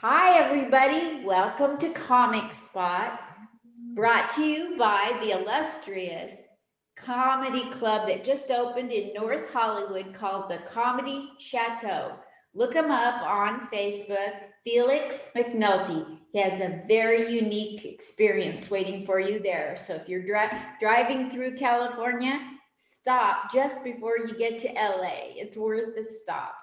Hi, everybody. Welcome to Comic Spot, brought to you by the illustrious comedy club that just opened in North Hollywood called the Comedy Chateau. Look him up on Facebook, Felix McNulty. He has a very unique experience waiting for you there. So if you're driving through California, stop just before you get to LA. It's worth the stop.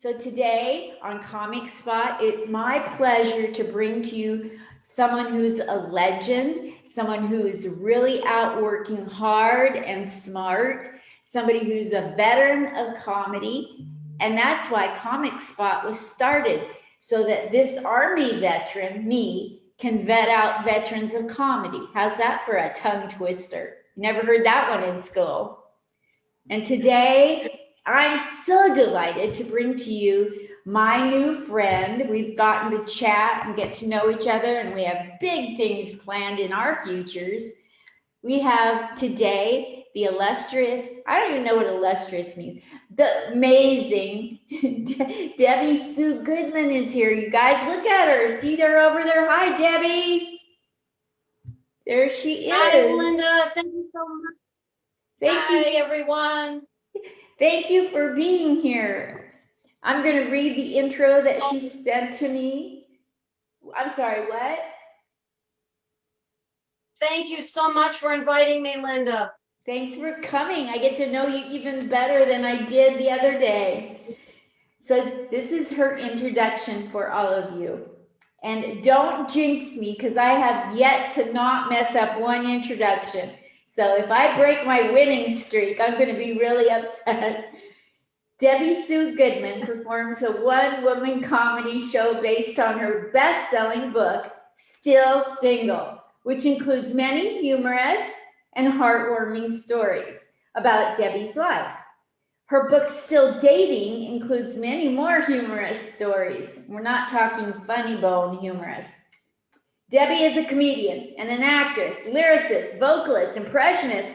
So today on Comic Spot, it's my pleasure to bring to you someone who's a legend, someone who is really out working hard and smart, somebody who's a veteran of comedy. And that's why Comic Spot was started, so that this Army veteran, me, can vet out veterans of comedy. How's that for a tongue twister? Never heard that one in school. And today, I'm so delighted to bring to you my new friend. We've gotten to chat and get to know each other, and we have big things planned in our futures. We have today the illustrious, I don't even know what illustrious means, the amazing Debbie Sue Goodman is here. You guys, look at her. See her over there. Hi, Debbie. There she is. Hi, Linda. Thank you so much. Thank you. Hi, everyone. Thank you for being here. I'm going to read the intro that she sent to me. I'm sorry, what? Thank you so much for inviting me, Linda. Thanks for coming. I get to know you even better than I did the other day. So this is her introduction for all of you. And don't jinx me, because I have yet to not mess up one introduction. So if I break my winning streak, I'm going to be really upset. Debbie Sue Goodman performs a one-woman comedy show based on her best-selling book, Still Single, which includes many humorous and heartwarming stories about Debbie's life. Her book, Still Dating, includes many more humorous stories. We're not talking funny bone humorous. Debbie is a comedian and an actress, lyricist, vocalist, impressionist.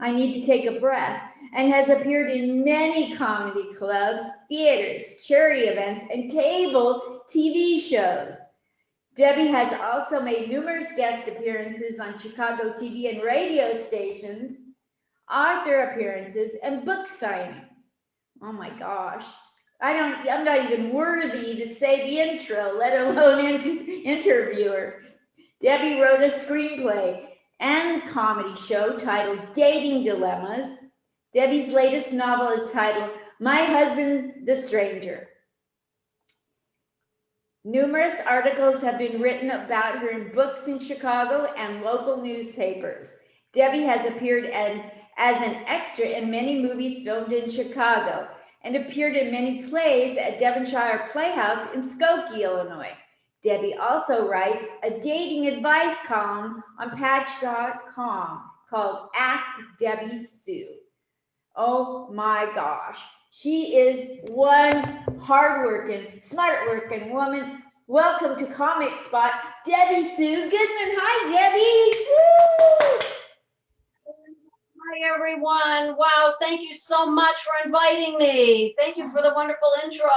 I need to take a breath. And has appeared in many comedy clubs, theaters, charity events, and cable TV shows. Debbie has also made numerous guest appearances on Chicago TV and radio stations, author appearances, and book signings. Oh my gosh. I'm not even worthy to say the intro, let alone interviewer. Debbie wrote a screenplay and comedy show titled Dating Dilemmas. Debbie's latest novel is titled My Husband, the Stranger. Numerous articles have been written about her in books in Chicago and local newspapers. Debbie has appeared as an extra in many movies filmed in Chicago and appeared in many plays at Devonshire Playhouse in Skokie, Illinois. Debbie also writes a dating advice column on Patch.com called Ask Debbie Sue. Oh my gosh. She is one hardworking, smart-working woman. Welcome to Comic Spot, Debbie Sue Goodman. Hi, Debbie. Woo! Hi, everyone. Wow, thank you so much for inviting me. Thank you for the wonderful intro.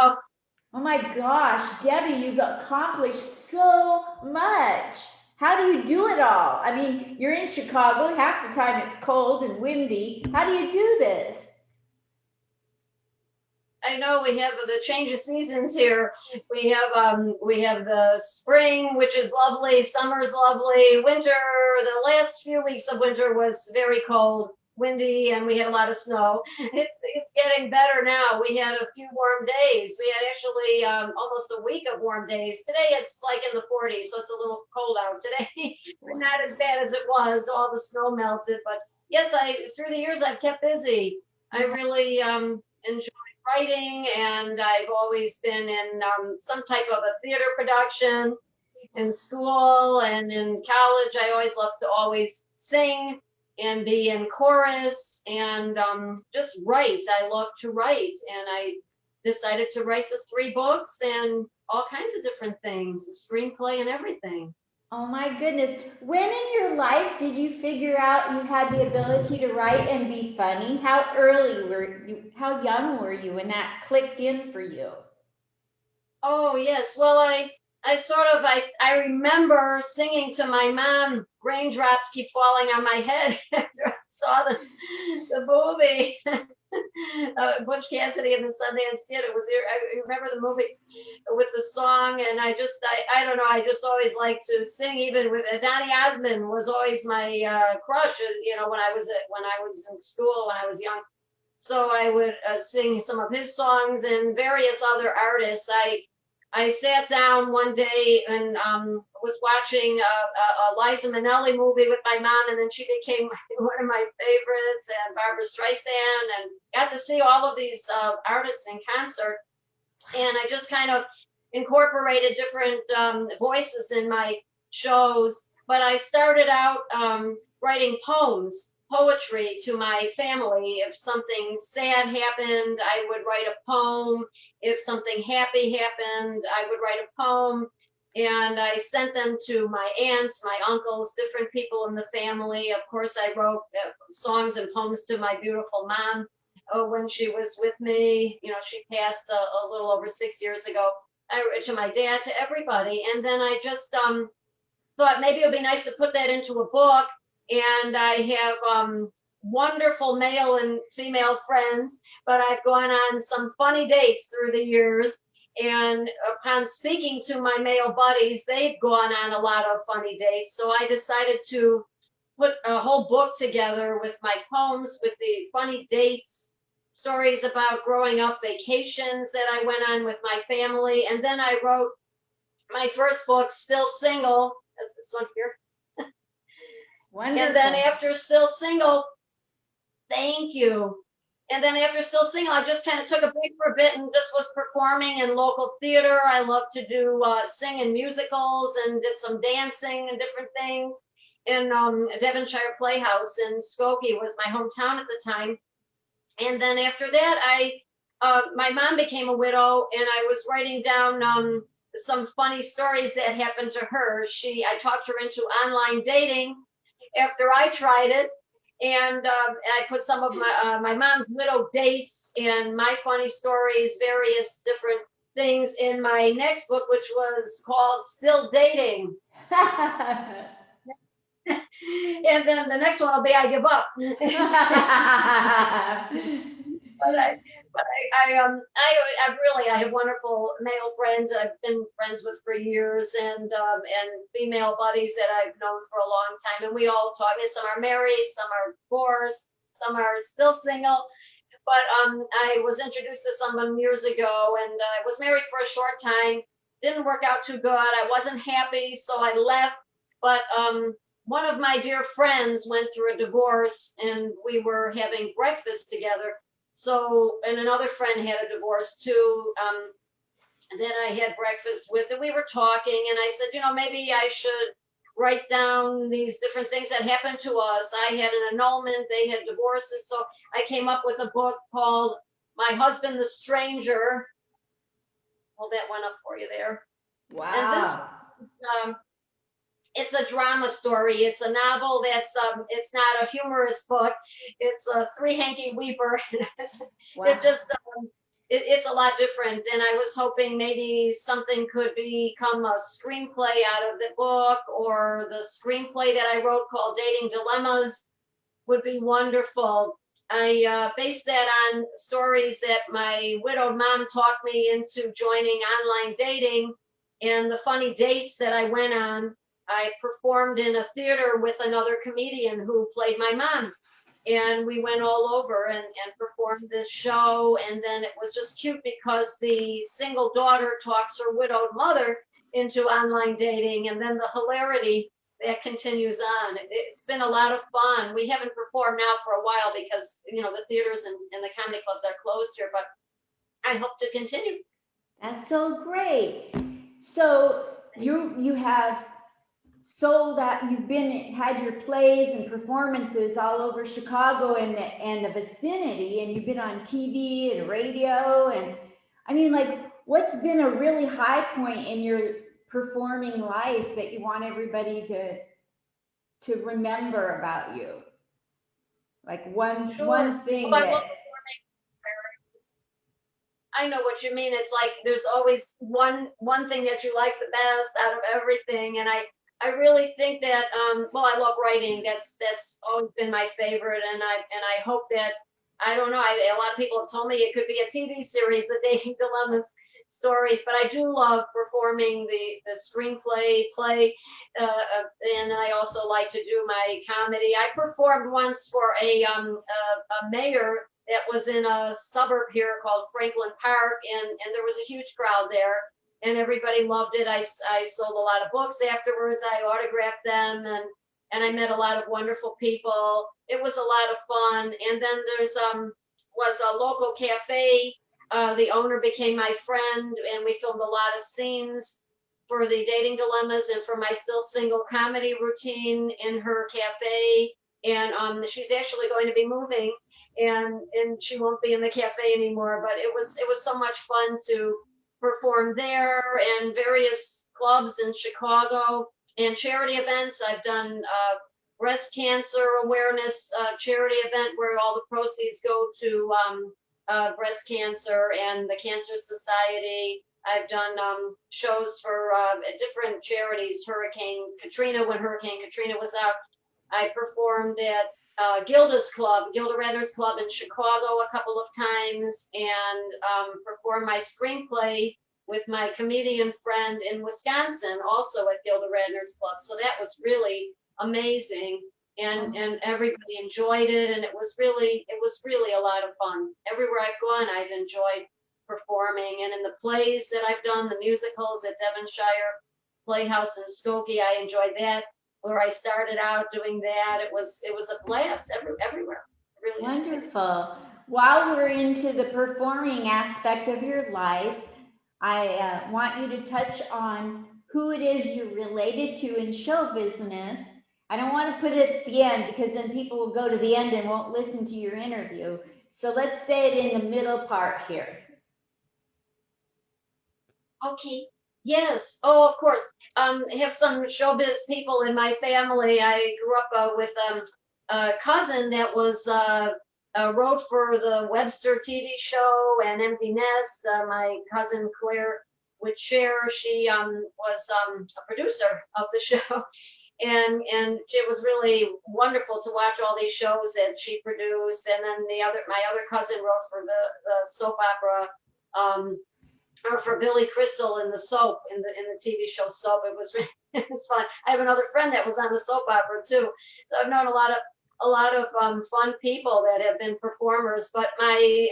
Oh my gosh, Debbie, you've accomplished so much. How do you do it all? I mean, you're in Chicago. Half the time it's cold and windy. How do you do this? I know we have the change of seasons here. We have the spring, which is lovely. Summer is lovely. Winter, the last few weeks of winter was very cold, windy, and we had a lot of snow. It's getting better now. We had a few warm days. We had actually almost a week of warm days. Today it's like in the 40s, so it's a little cold out today. Not as bad as it was. All the snow melted, but yes, through the years I've kept busy. I really enjoy writing, and I've always been in some type of a theater production in school and in college. I always loved to always sing and be in chorus and just write. I love to write, and I decided to write the 3 books and all kinds of different things, the screenplay and everything. Oh my goodness. When in your life did you figure out you had the ability to write and be funny? How young were you when that clicked in for you? Oh yes. Well, I remember singing to my mom, "Raindrops Keep Falling on My Head" after I saw the movie. Butch Cassidy and the Sundance Kid. I remember the movie with the song, and I don't know. I just always liked to sing. Even with Donny Osmond was always my crush. When I was in school when I was young. So I would sing some of his songs and various other artists. I sat down one day and was watching a Liza Minnelli movie with my mom, and then she became one of my favorites, and Barbara Streisand, and got to see all of these artists in concert. And I just kind of incorporated different voices in my shows. But I started out writing poetry to my family. If something sad happened, I would write a poem. If something happy happened, I would write a poem. And I sent them to my aunts, my uncles, different people in the family. Of course, I wrote songs and poems to my beautiful mom when she was with me. She passed a little over 6 years ago. To my dad, to everybody. And then I just thought maybe it would be nice to put that into a book. And I have wonderful male and female friends, but I've gone on some funny dates through the years. And upon speaking to my male buddies, they've gone on a lot of funny dates. So I decided to put a whole book together with my poems, with the funny dates, stories about growing up, vacations that I went on with my family. And then I wrote my first book, Still Single, as this one here. And then Wonderful. after Still Single, thank you. And then after Still Single, I just kind of took a break for a bit and just was performing in local theater. I love to do sing in musicals and did some dancing and different things in Devonshire Playhouse in Skokie was my hometown at the time. And then after that, my mom became a widow, and I was writing down some funny stories that happened to her. I talked her into online dating after I tried it, and I put some of my mom's widow dates and my funny stories, various different things in my next book, which was called Still Dating. And then the next one will be I Give Up. But I have wonderful male friends that I've been friends with for years, and female buddies that I've known for a long time, and we all talk. Some are married, some are divorced, some are still single. But I was introduced to someone years ago, and I was married for a short time. Didn't work out too good. I wasn't happy, so I left. But one of my dear friends went through a divorce, and we were having breakfast together. So, and another friend had a divorce too. That I had breakfast with, and we were talking, and I said, maybe I should write down these different things that happened to us. I had an annulment, they had divorces, so I came up with a book called My Husband the Stranger. Hold that one up for you there. And this Wow. um, it's a drama story. It's a novel it's not a humorous book. It's a three hanky weeper. It Wow. just it's a lot different. And I was hoping maybe something could become a screenplay out of the book, or the screenplay that I wrote called Dating Dilemmas would be wonderful. I based that on stories that my widowed mom talked me into joining online dating, and the funny dates that I went on. I performed in a theater with another comedian who played my mom, and we went all over and performed this show. And then it was just cute because the single daughter talks her widowed mother into online dating, and then the hilarity that continues on. It's been a lot of fun. We haven't performed now for a while because the theaters and the comedy clubs are closed here, but I hope to continue. That's so great. So you have sold out, you've been had your plays and performances all over Chicago and the vicinity, and you've been on TV and radio, and I mean, like, what's been a really high point in your performing life that you want everybody to remember about you? Like one Sure. one Oh, thing I love that performing. I know what you mean. It's like there's always one thing that you like the best out of everything, and I really think that well, I love writing. That's always been my favorite, and I hope that I don't know. A lot of people have told me it could be a TV series, the Dating Dilemmas stories, but I do love performing the screenplay play, and I also like to do my comedy. I performed once for a mayor that was in a suburb here called Franklin Park, and there was a huge crowd there, and everybody loved it. I sold a lot of books afterwards. I autographed them, and I met a lot of wonderful people. It was a lot of fun. And then there's was a local cafe. The owner became my friend, and we filmed a lot of scenes for the Dating Dilemmas and for my Still Single comedy routine in her cafe. And she's actually going to be moving, and she won't be in the cafe anymore. But it was so much fun to perform there and various clubs in Chicago and charity events. I've done breast cancer awareness charity event where all the proceeds go to breast cancer and the Cancer Society. I've done shows for different charities. When Hurricane Katrina was out, I performed at Gilda Radner's Club in Chicago a couple of times, and performed my screenplay with my comedian friend in Wisconsin, also at Gilda Radner's Club. So that was really amazing, and everybody enjoyed it, and it was really a lot of fun. Everywhere I've gone, I've enjoyed performing, and in the plays that I've done, the musicals at Devonshire Playhouse in Skokie, I enjoyed that where I started out doing that. It was a blast everywhere. I really enjoyed it. Wonderful. While we're into the performing aspect of your life, I want you to touch on who it is you're related to in show business. I don't want to put it at the end because then people will go to the end and won't listen to your interview. So let's say it in the middle part here. Okay. Yes. Oh, of course. I have some showbiz people in my family. I grew up with a cousin that was wrote for the Webster TV show and Empty Nest. My cousin Claire would share. She was a producer of the show, and it was really wonderful to watch all these shows that she produced. And then my other cousin wrote for the soap opera. Or for Billy Crystal in the soap in the TV show Soap. It was it was fun. I have another friend that was on the soap opera too. So I've known a lot of fun people that have been performers. But my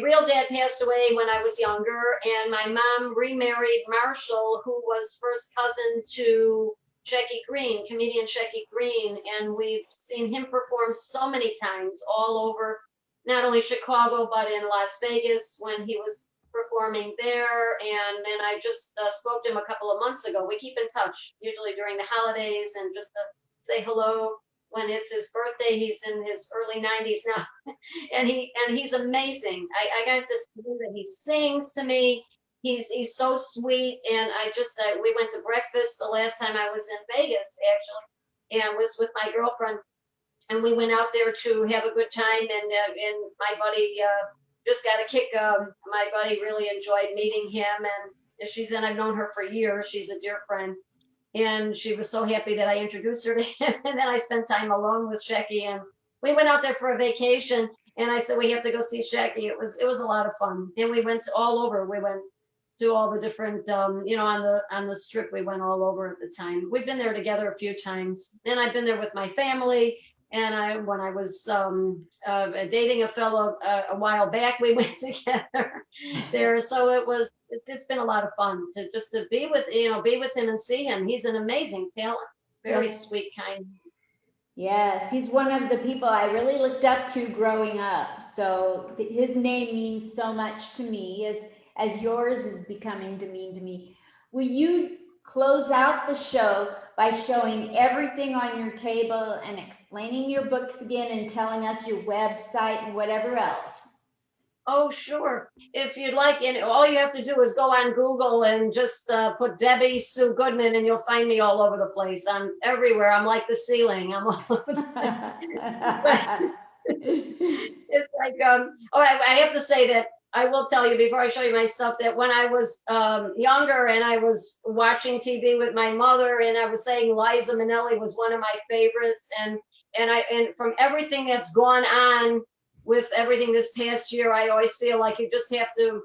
real dad passed away when I was younger, and my mom remarried Marshall, who was first cousin to Shecky Green, comedian Shecky Green, and we've seen him perform so many times all over, not only Chicago but in Las Vegas when he was performing there. And then I just spoke to him a couple of months ago. We keep in touch usually during the holidays and just to say hello when it's his birthday. He's in his early 90s now, and he's amazing. I got to say that he sings to me. He's so sweet, and I just we went to breakfast the last time I was in Vegas actually, and was with my girlfriend, and we went out there to have a good time, and my buddy just got a kick. My buddy really enjoyed meeting him, and I've known her for years. She's a dear friend, and she was so happy that I introduced her to him. And then I spent time alone with Shecky, and we went out there for a vacation. And I said we have to go see Shecky. It was a lot of fun, and we went all over. We went to all the different, on the strip. We went all over at the time. We've been there together a few times, and I've been there with my family. And when I was dating a fellow a while back, we went together there. So it's been a lot of fun to be with him and see him. He's an amazing talent, very Yes. sweet, kind. Yes, he's one of the people I really looked up to growing up. So his name means so much to me, as yours is becoming to mean to me. Will you close out the show by showing everything on your table and explaining your books again and telling us your website and whatever else? Oh, sure. If you'd like, and all you have to do is go on Google and just put Debbie Sue Goodman, and you'll find me all over the place. I'm everywhere. I'm like the ceiling. I'm all over the place. But it's like, I have to say that I will tell you before I show you my stuff that when I was younger and I was watching TV with my mother, and I was saying Liza Minnelli was one of my favorites, and from everything that's gone on with everything this past year, I always feel like you just have to,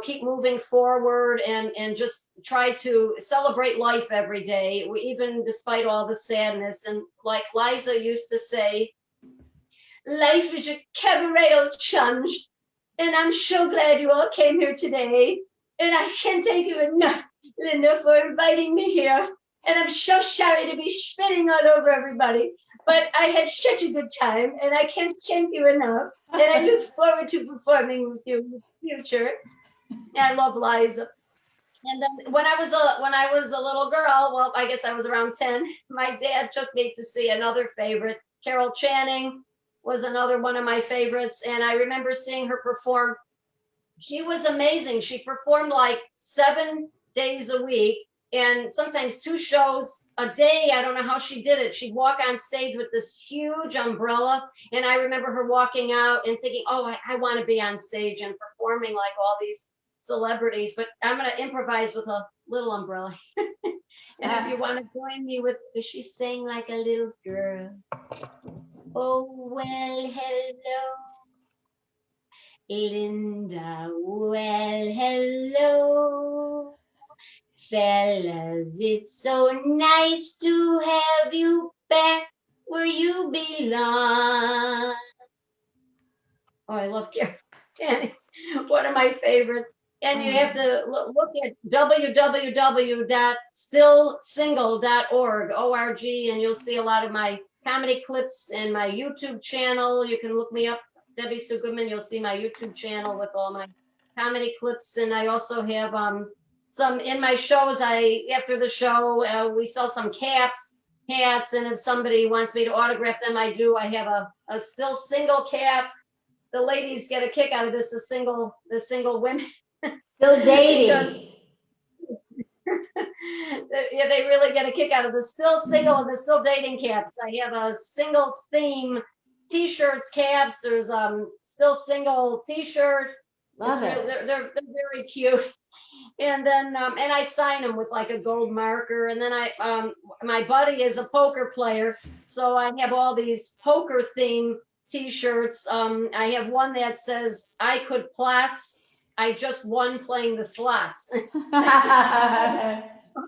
keep moving forward and just try to celebrate life every day, even despite all the sadness. And like Liza used to say, life is a cabaret of chums, and I'm so glad you all came here today. And I can't thank you enough, Linda, for inviting me here. And I'm so sorry to be spitting all over everybody, but I had such a good time, and I can't thank you enough. And I look forward to performing with you in the future. I love Liza. And then when I was a little girl, well, I guess I was around 10, my dad took me to see another favorite. Carol Channing was another one of my favorites, and I remember seeing her perform. She was amazing. She performed like 7 days a week and sometimes 2 shows a day. I don't know how she did it. She'd walk on stage with this huge umbrella, and I remember her walking out and thinking, oh, I want to be on stage and performing like all these celebrities, but I'm going to improvise with a little umbrella. And if you want to join me with, she sang like a little girl. Oh, well, hello, Linda. Well, hello, fellas. It's so nice to have you back where you belong. Oh, I love Carol Channing. One of my favorites. And you have to look at www.stillsingle.org, O-R-G, and you'll see a lot of my comedy clips and my YouTube channel. You can look me up, Debbie Sue Goodman. You'll see my YouTube channel with all my comedy clips. And I also have some in my shows. After the show, we sell some caps, hats, and if somebody wants me to autograph them, I do. I have a Still Single cap. The ladies get a kick out of this, the single women. Still dating. Yeah, they really get a kick out of the Still Single and the Still Dating caps. I have a singles theme t-shirts, caps. There's Still Single t-shirt. Love it. They're very cute. And then and I sign them with like a gold marker. And then my buddy is a poker player, so I have all these poker theme t-shirts. I have one that says, I could plots, I just won playing the slots.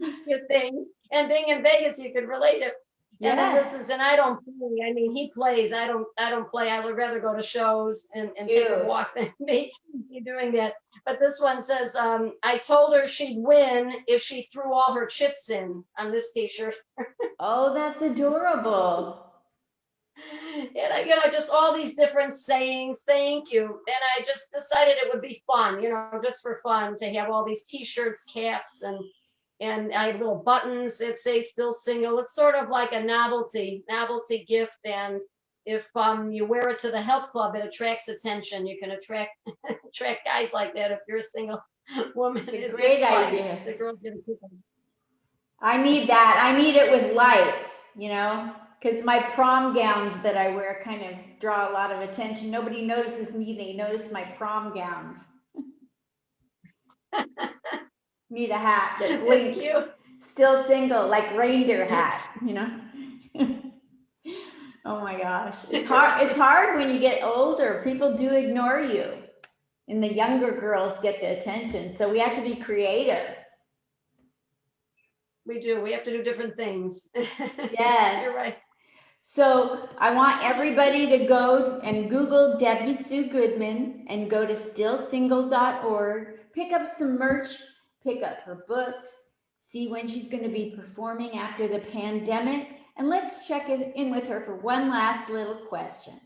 These two things. And being in Vegas, you could relate it. And then this is, and I don't play. I mean, he plays. I don't play. I would rather go to shows and take a walk than me doing that. But this one says, I told her she'd win if she threw all her chips in, on this t-shirt. Oh, that's adorable. And just all these different sayings, thank you. And I just decided it would be fun, just for fun, to have all these t-shirts, caps, and I have little buttons that say Still Single. It's sort of like a novelty gift. And if you wear it to the health club, it attracts attention. You can attract guys like that if you're a single woman. It's a great idea. The girls get a kick out of it. I need that. I need it with lights, because my prom gowns that I wear kind of draw a lot of attention. Nobody notices me. They notice my prom gowns. Need a hat that blinks. Cute. Still Single, like reindeer hat, Oh my gosh. It's hard when you get older. People do ignore you, and the younger girls get the attention. So we have to be creative. We do. We have to do different things. Yes. You're right. So I want everybody to go and Google Debbie Sue Goodman and go to stillsingle.org, pick up some merch, pick up her books, see when she's going to be performing after the pandemic, and let's check in with her for one last little question.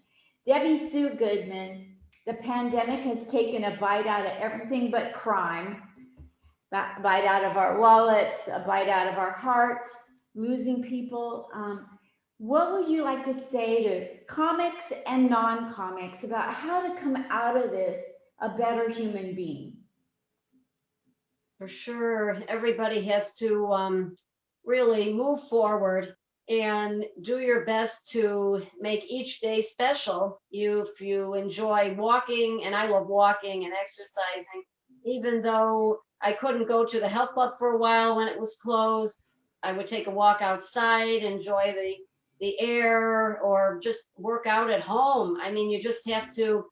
Debbie Sue Goodman, the pandemic has taken a bite out of everything but crime, a bite out of our wallets, a bite out of our hearts, losing people. What would you like to say to comics and non-comics about how to come out of this a better human being? For sure, everybody has to really move forward and do your best to make each day special. If you enjoy walking, and I love walking and exercising, even though I couldn't go to the health club for a while when it was closed, I would take a walk outside, enjoy the air, or just work out at home. I mean, you just have to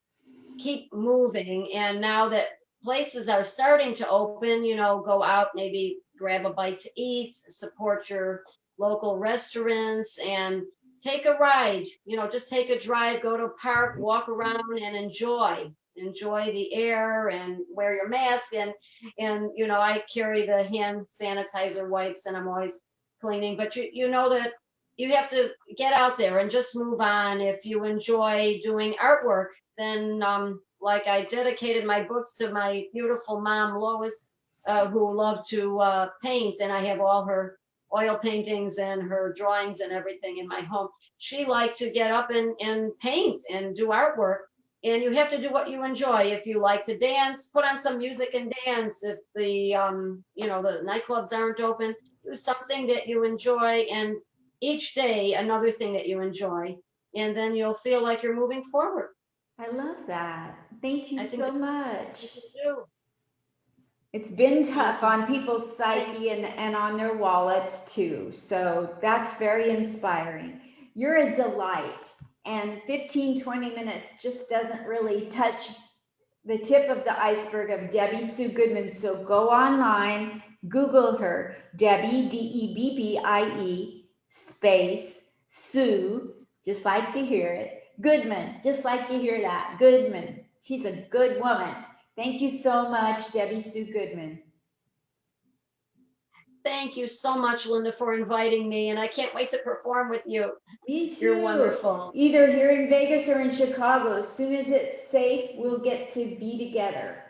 keep moving. And now that places are starting to open, go out, maybe grab a bite to eat, support your local restaurants, and take a ride, just take a drive, go to a park, walk around and enjoy the air, and wear your mask. And I carry the hand sanitizer wipes, and I'm always cleaning. But you know that you have to get out there and just move on. If you enjoy doing artwork, then like I dedicated my books to my beautiful mom, Lois, who loved to paint, and I have all her oil paintings and her drawings and everything in my home. She liked to get up and paint and do artwork. And you have to do what you enjoy. If you like to dance, put on some music and dance. If the nightclubs aren't open, do something that you enjoy, and each day another thing that you enjoy, and then you'll feel like you're moving forward. I love that. Thank you I think so that's much. what you should do. It's been tough on people's psyche and on their wallets too. So that's very inspiring. You're a delight. And 15, 20 minutes just doesn't really touch the tip of the iceberg of Debbie Sue Goodman. So go online, Google her, Debbie, Debbie, space, Sue, just like you hear it, Goodman, just like you hear that, Goodman. She's a good woman. Thank you so much, Debbie Sue Goodman. Thank you so much, Linda, for inviting me, and I can't wait to perform with you. Me too. You're wonderful. Either here in Vegas or in Chicago. As soon as it's safe, we'll get to be together.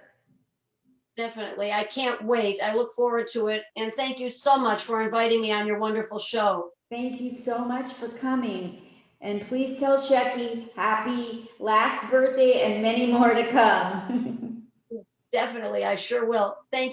Definitely. I can't wait. I look forward to it. And thank you so much for inviting me on your wonderful show. Thank you so much for coming. And please tell Shecky happy last birthday and many more to come. Yes, definitely. I sure will. Thank you.